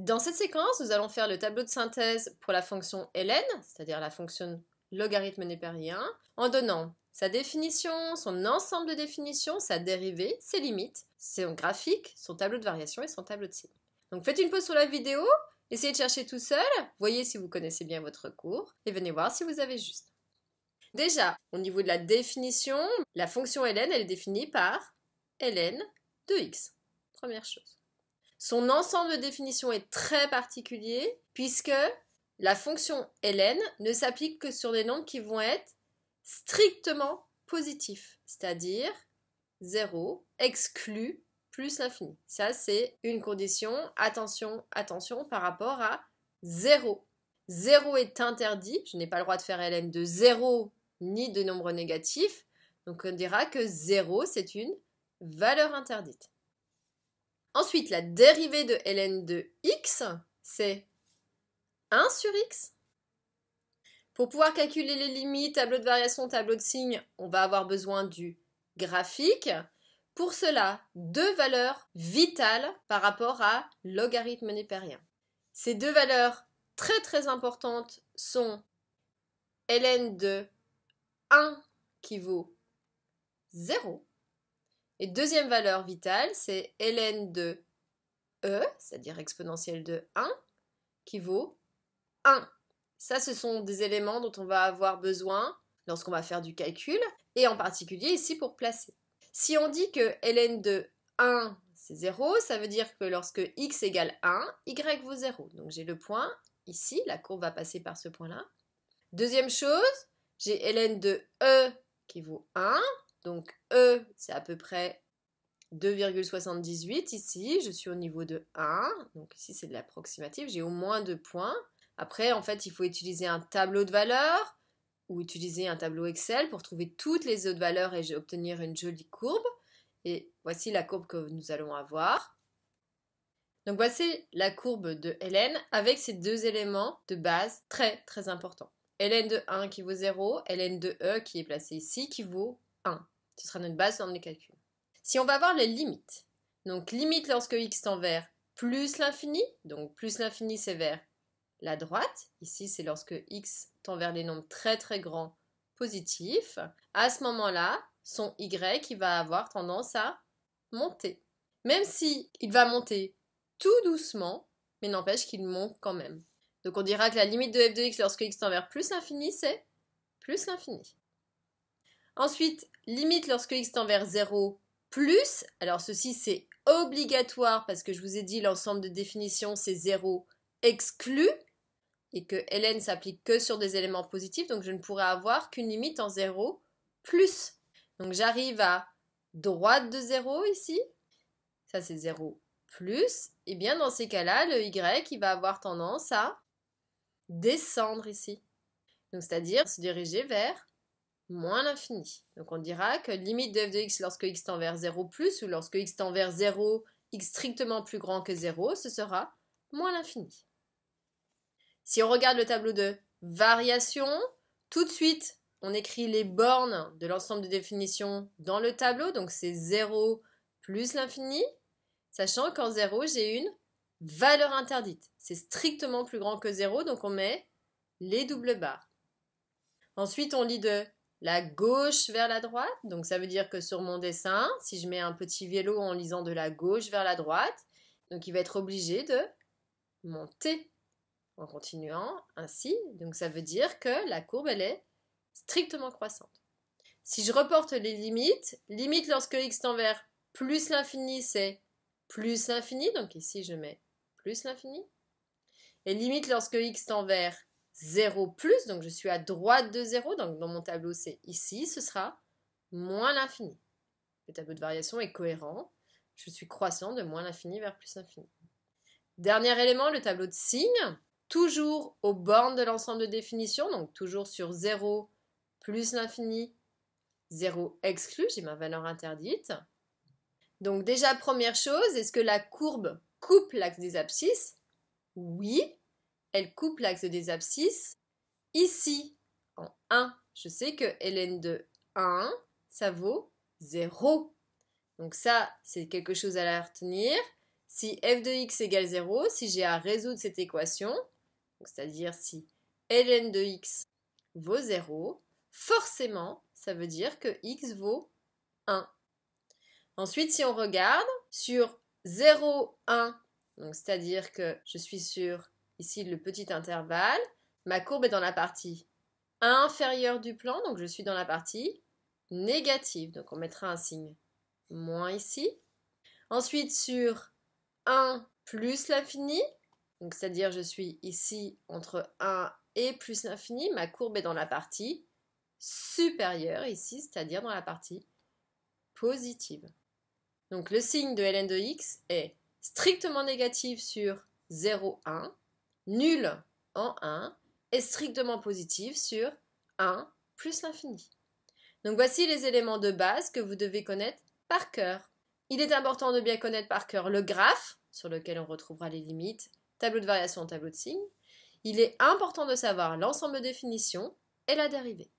Dans cette séquence, nous allons faire le tableau de synthèse pour la fonction ln, c'est-à-dire la fonction logarithme népérien, en donnant sa définition, son ensemble de définitions, sa dérivée, ses limites, son graphique, son tableau de variation et son tableau de signes. Donc faites une pause sur la vidéo, essayez de chercher tout seul, voyez si vous connaissez bien votre cours et venez voir si vous avez juste. Déjà, au niveau de la définition, la fonction ln, elle est définie par ln de x. Première chose. Son ensemble de définitions est très particulier puisque la fonction ln ne s'applique que sur des nombres qui vont être strictement positifs, c'est-à-dire 0 exclu plus l'infini. Ça, c'est une condition, attention, attention, par rapport à 0. 0 est interdit, je n'ai pas le droit de faire ln de 0 ni de nombre négatif, donc on dira que 0, c'est une valeur interdite. Ensuite, la dérivée de ln de x, c'est 1 sur x. Pour pouvoir calculer les limites, tableau de variation, tableau de signes, on va avoir besoin du graphique. Pour cela, deux valeurs vitales par rapport à logarithme népérien. Ces deux valeurs très très importantes sont ln de 1 qui vaut 0. Et deuxième valeur vitale, c'est ln de e, c'est-à-dire exponentielle de 1, qui vaut 1. Ça, ce sont des éléments dont on va avoir besoin lorsqu'on va faire du calcul, et en particulier ici pour placer. Si on dit que ln de 1, c'est 0, ça veut dire que lorsque x égale 1, y vaut 0. Donc j'ai le point ici, la courbe va passer par ce point-là. Deuxième chose, j'ai ln de e qui vaut 1, donc e, c'est à peu près 2,78 ici, je suis au niveau de 1, donc ici c'est de l'approximatif, j'ai au moins 2 points. Après, en fait, il faut utiliser un tableau de valeurs ou utiliser un tableau Excel pour trouver toutes les autres valeurs et obtenir une jolie courbe. Et voici la courbe que nous allons avoir. Donc voici la courbe de ln avec ces deux éléments de base très très importants. Ln de 1 qui vaut 0, ln de e qui est placé ici qui vaut 1. Ce sera notre base dans les calculs. Si on va voir les limites, donc limite lorsque x tend vers plus l'infini, donc plus l'infini c'est vers la droite, ici c'est lorsque x tend vers les nombres très très grands positifs, à ce moment-là, son y il va avoir tendance à monter. Même si il va monter tout doucement, mais n'empêche qu'il monte quand même. Donc on dira que la limite de f de x lorsque x tend vers plus l'infini, c'est plus l'infini. Ensuite, limite lorsque x tend vers 0 plus, alors ceci c'est obligatoire parce que je vous ai dit l'ensemble de définitions c'est 0 exclu et que ln s'applique que sur des éléments positifs, donc je ne pourrais avoir qu'une limite en 0 plus. Donc j'arrive à droite de 0 ici, ça c'est 0 plus, et bien dans ces cas-là, le y il va avoir tendance à descendre ici. Donc c'est-à-dire se diriger vers moins l'infini. Donc on dira que limite de f de x lorsque x tend vers 0 plus ou lorsque x tend vers 0, x strictement plus grand que 0, ce sera moins l'infini. Si on regarde le tableau de variation, tout de suite on écrit les bornes de l'ensemble de définitions dans le tableau, donc c'est 0 plus l'infini, sachant qu'en 0 j'ai une valeur interdite. C'est strictement plus grand que 0, donc on met les doubles barres. Ensuite on lit de la gauche vers la droite, donc ça veut dire que sur mon dessin, si je mets un petit vélo en lisant de la gauche vers la droite, donc il va être obligé de monter en continuant ainsi, donc ça veut dire que la courbe elle est strictement croissante. Si je reporte les limites, limite lorsque x tend vers plus l'infini c'est plus l'infini, donc ici je mets plus l'infini, et limite lorsque x tend vers 0 plus, donc je suis à droite de 0, donc dans mon tableau c'est ici, ce sera moins l'infini. Le tableau de variation est cohérent, je suis croissant de moins l'infini vers plus l'infini. Dernier élément, le tableau de signes, toujours aux bornes de l'ensemble de définition, donc toujours sur 0 plus l'infini, 0 exclu, j'ai ma valeur interdite. Donc déjà première chose, est-ce que la courbe coupe l'axe des abscisses? Oui. Elle coupe l'axe des abscisses. Ici, en 1, je sais que ln de 1, ça vaut 0. Donc ça, c'est quelque chose à la retenir. si f de x égale 0, si j'ai à résoudre cette équation, c'est-à-dire si ln de x vaut 0, forcément, ça veut dire que x vaut 1. Ensuite, si on regarde sur 0, 1, c'est-à-dire que je suis sur ici le petit intervalle, ma courbe est dans la partie inférieure du plan, donc je suis dans la partie négative, donc on mettra un signe moins ici. Ensuite, sur 1 plus l'infini, c'est-à-dire je suis ici entre 1 et plus l'infini, ma courbe est dans la partie supérieure ici, c'est-à-dire dans la partie positive. Donc le signe de ln de x est strictement négatif sur 0, 1, nul en 1, et strictement positif sur 1 plus l'infini. Donc voici les éléments de base que vous devez connaître par cœur. Il est important de bien connaître par cœur le graphe, sur lequel on retrouvera les limites, tableau de variation, tableau de signes. Il est important de savoir l'ensemble de définitions et la dérivée.